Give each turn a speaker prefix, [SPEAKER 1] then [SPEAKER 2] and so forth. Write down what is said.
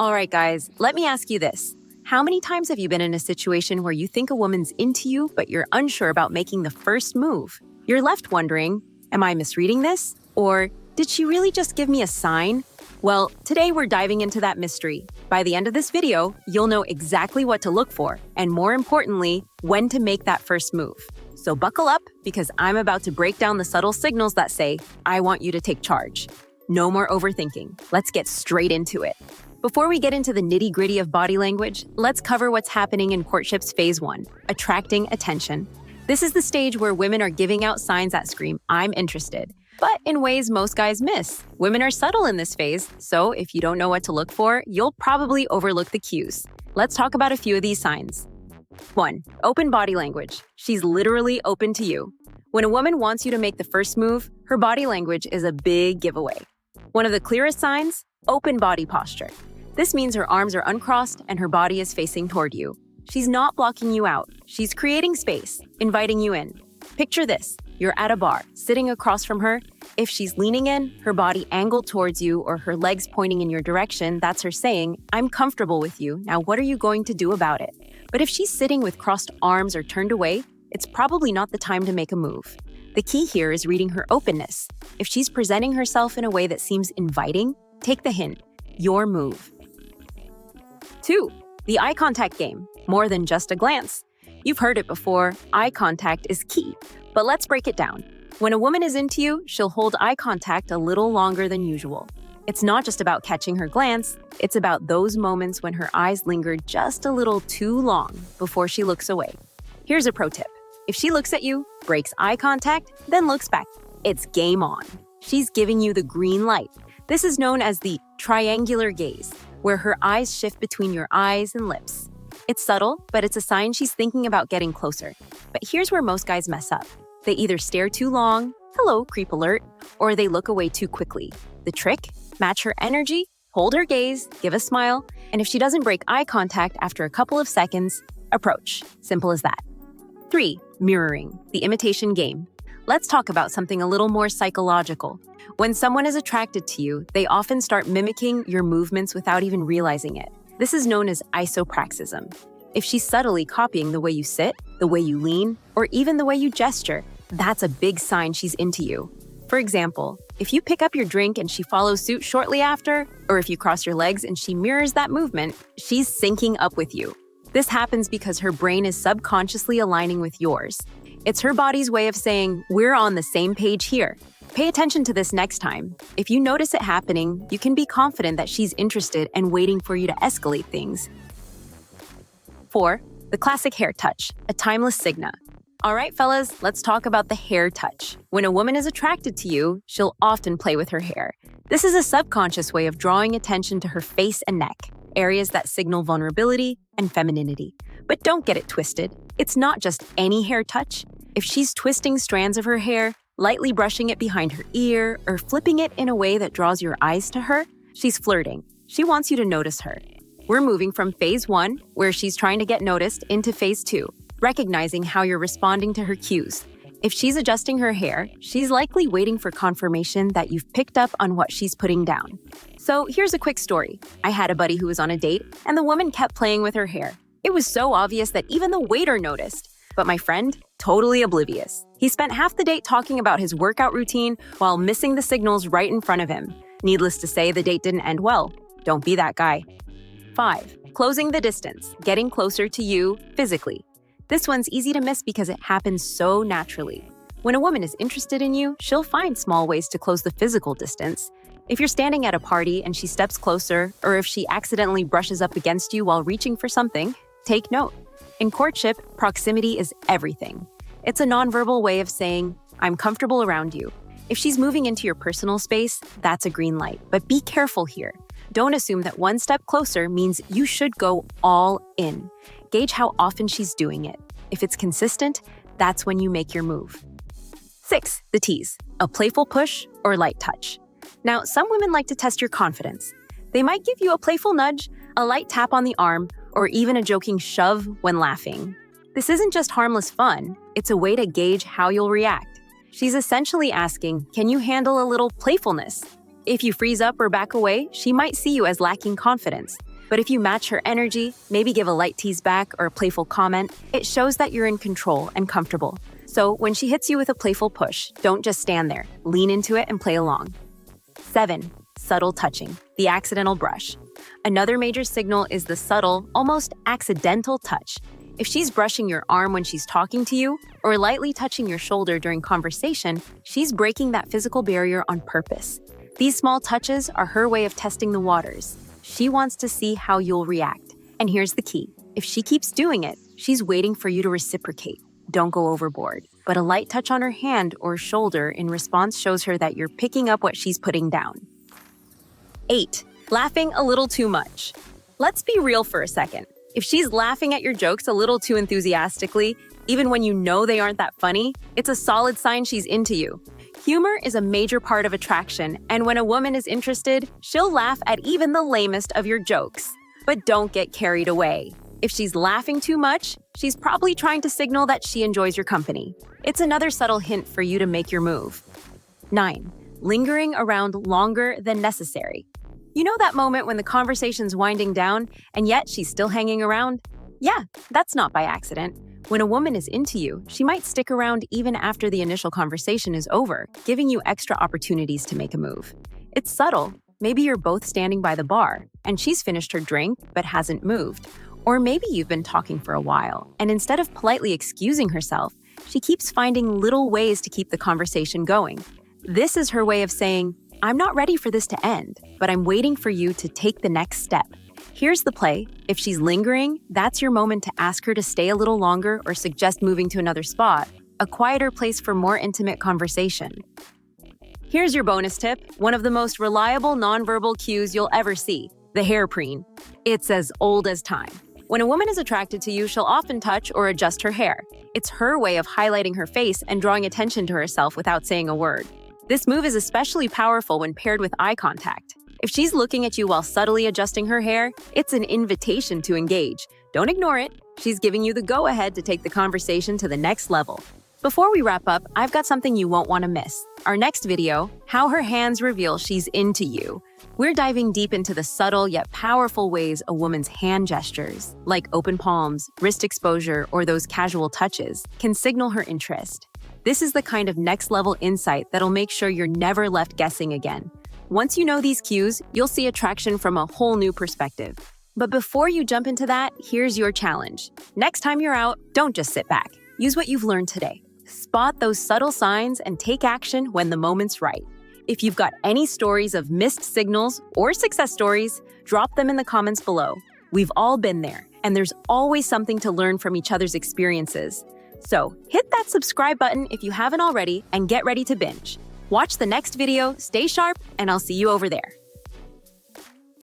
[SPEAKER 1] All right, guys, let me ask you this. How many times have you been in a situation where you think a woman's into you, but you're unsure about making the first move? You're left wondering, am I misreading this? Or did she really just give me a sign? Well, today we're diving into that mystery. By the end of this video, you'll know exactly what to look for, and more importantly, when to make that first move. So buckle up, because I'm about to break down the subtle signals that say, I want you to take charge. No more overthinking. Let's get straight into it. Before we get into the nitty-gritty of body language, let's cover what's happening in courtship's phase 1, attracting attention. This is the stage where women are giving out signs that scream, I'm interested, but in ways most guys miss. Women are subtle in this phase, so if you don't know what to look for, you'll probably overlook the cues. Let's talk about a few of these signs. 1. Open body language. She's literally open to you. When a woman wants you to make the first move, her body language is a big giveaway. One of the clearest signs? Open body posture. This means her arms are uncrossed and her body is facing toward you. She's not blocking you out. She's creating space, inviting you in. Picture this. You're at a bar, sitting across from her. If she's leaning in, her body angled towards you, or her legs pointing in your direction, that's her saying, I'm comfortable with you. Now what are you going to do about it? But if she's sitting with crossed arms or turned away, it's probably not the time to make a move. The key here is reading her openness. If she's presenting herself in a way that seems inviting, take the hint. Your move. 2. The eye contact game. More than just a glance. You've heard it before, eye contact is key. But let's break it down. When a woman is into you, she'll hold eye contact a little longer than usual. It's not just about catching her glance, it's about those moments when her eyes linger just a little too long before she looks away. Here's a pro tip. If she looks at you, breaks eye contact, then looks back, it's game on. She's giving you the green light. This is known as the triangular gaze, where her eyes shift between your eyes and lips. It's subtle, but it's a sign she's thinking about getting closer. But here's where most guys mess up. They either stare too long, hello, creep alert, or they look away too quickly. The trick? Match her energy, hold her gaze, give a smile, and if she doesn't break eye contact after a couple of seconds, approach. Simple as that. 3. Mirroring, the imitation game. Let's talk about something a little more psychological. When someone is attracted to you, they often start mimicking your movements without even realizing it. This is known as isopraxism. If she's subtly copying the way you sit, the way you lean, or even the way you gesture, that's a big sign she's into you. For example, if you pick up your drink and she follows suit shortly after, or if you cross your legs and she mirrors that movement, she's syncing up with you. This happens because her brain is subconsciously aligning with yours. It's her body's way of saying, we're on the same page here. Pay attention to this next time. If you notice it happening, you can be confident that she's interested and waiting for you to escalate things. 4. The classic hair touch, a timeless signa. All right, fellas, let's talk about the hair touch. When a woman is attracted to you, she'll often play with her hair. This is a subconscious way of drawing attention to her face and neck, areas that signal vulnerability and femininity. But don't get it twisted. It's not just any hair touch. If she's twisting strands of her hair, lightly brushing it behind her ear, or flipping it in a way that draws your eyes to her, she's flirting. She wants you to notice her. We're moving from phase 1, where she's trying to get noticed, into phase 2, recognizing how you're responding to her cues. If she's adjusting her hair, she's likely waiting for confirmation that you've picked up on what she's putting down. So here's a quick story. I had a buddy who was on a date, and the woman kept playing with her hair. It was so obvious that even the waiter noticed. But my friend, totally oblivious. He spent half the date talking about his workout routine while missing the signals right in front of him. Needless to say, the date didn't end well. Don't be that guy. 5. Closing the distance, getting closer to you physically. This one's easy to miss because it happens so naturally. When a woman is interested in you, she'll find small ways to close the physical distance. If you're standing at a party and she steps closer, or if she accidentally brushes up against you while reaching for something, take note. In courtship, proximity is everything. It's a nonverbal way of saying, I'm comfortable around you. If she's moving into your personal space, that's a green light. But be careful here. Don't assume that one step closer means you should go all in. Gauge how often she's doing it. If it's consistent, that's when you make your move. 6. The tease, a playful push or light touch. Now, some women like to test your confidence. They might give you a playful nudge, a light tap on the arm, or even a joking shove when laughing. This isn't just harmless fun, it's a way to gauge how you'll react. She's essentially asking, can you handle a little playfulness? If you freeze up or back away, she might see you as lacking confidence. But if you match her energy, maybe give a light tease back or a playful comment, it shows that you're in control and comfortable. So when she hits you with a playful push, don't just stand there. Lean into it and play along. 7. Subtle touching, the accidental brush. Another major signal is the subtle, almost accidental touch. If she's brushing your arm when she's talking to you, or lightly touching your shoulder during conversation, she's breaking that physical barrier on purpose. These small touches are her way of testing the waters. She wants to see how you'll react. And here's the key. If she keeps doing it, she's waiting for you to reciprocate. Don't go overboard. But a light touch on her hand or shoulder in response shows her that you're picking up what she's putting down. 8. Laughing a little too much. Let's be real for a second. If she's laughing at your jokes a little too enthusiastically, even when you know they aren't that funny, it's a solid sign she's into you. Humor is a major part of attraction, and when a woman is interested, she'll laugh at even the lamest of your jokes. But don't get carried away. If she's laughing too much, she's probably trying to signal that she enjoys your company. It's another subtle hint for you to make your move. 9. Lingering around longer than necessary. You know that moment when the conversation's winding down, and yet she's still hanging around? Yeah, that's not by accident. When a woman is into you, she might stick around even after the initial conversation is over, giving you extra opportunities to make a move. It's subtle. Maybe you're both standing by the bar, and she's finished her drink but hasn't moved. Or maybe you've been talking for a while, and instead of politely excusing herself, she keeps finding little ways to keep the conversation going. This is her way of saying, I'm not ready for this to end, but I'm waiting for you to take the next step. Here's the play. If she's lingering, that's your moment to ask her to stay a little longer or suggest moving to another spot, a quieter place for more intimate conversation. Here's your bonus tip, one of the most reliable nonverbal cues you'll ever see, the hair preen. It's as old as time. When a woman is attracted to you, she'll often touch or adjust her hair. It's her way of highlighting her face and drawing attention to herself without saying a word. This move is especially powerful when paired with eye contact. If she's looking at you while subtly adjusting her hair, it's an invitation to engage. Don't ignore it. She's giving you the go-ahead to take the conversation to the next level. Before we wrap up, I've got something you won't want to miss. Our next video, how her hands reveal she's into you. We're diving deep into the subtle yet powerful ways a woman's hand gestures, like open palms, wrist exposure, or those casual touches, can signal her interest. This is the kind of next-level insight that'll make sure you're never left guessing again. Once you know these cues, you'll see attraction from a whole new perspective. But before you jump into that, here's your challenge. Next time you're out, don't just sit back. Use what you've learned today. Spot those subtle signs and take action when the moment's right. If you've got any stories of missed signals or success stories, drop them in the comments below. We've all been there, and there's always something to learn from each other's experiences. So hit that subscribe button if you haven't already and get ready to binge. Watch the next video, stay sharp, and I'll see you over there.